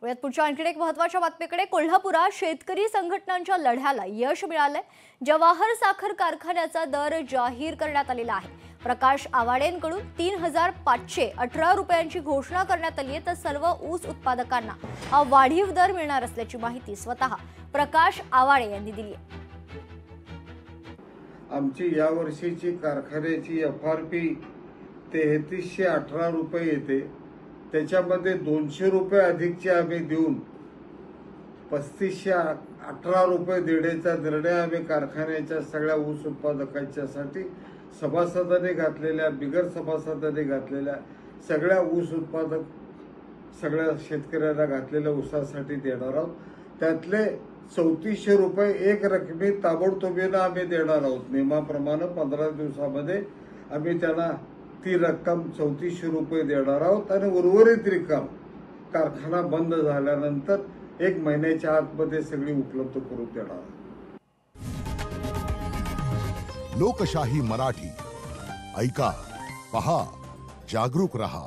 वळूयात पुढच्या आणखी एक महत्त्वाच्या बातमीकडे। कोल्हापुरात शेतकरी संघटनांच्या लढ्याला यश मिळालंय। जवाहर साखर कारखान्याचा दर जाहीर करण्यात आलेला आहे। प्रकाश आवाडेंकडून 3518 रुपयांची घोषणा करण्यात आली आहे, तर सर्व ऊस उत्पादकांना हा वाढीव दर मिळणार असल्याची माहिती स्वतः प्रकाश आवाडे यांनी दिली आहे। आमची या वर्षीची कारखान्याची FRP 3318 रुपये येते। त्याच्यामध्ये 200 रुपये अधिकचे आम्ही देऊन 3518 रुपये देण्याचा निर्णय आम्ही कारखान्याच्या सगळ्या ऊस उत्पादकांच्यासाठी सभासदांनी घातलेल्या, बिगर सभासदांनी घातलेल्या, सगळ्या ऊस उत्पादक सगळ्या शेतकऱ्यांना घातलेल्या ऊसासाठी देणार आहोत। त्यातले 3400 रुपये एक रकमी ताबडतोबीने आम्ही देणार आहोत। नियमाप्रमाणे 15 दिवसामध्ये आम्ही त्यांना ती रक्कम 3400 रुपये देणार आहोत आणि उर्वरित रक्कम कारखाना बंद झाल्यानंतर 1 महिन्याच्या आतमध्ये सगळी उपलब्ध करून देणार आहोत। लोकशाही मराठी ऐका, पहा, जागरूक रहा।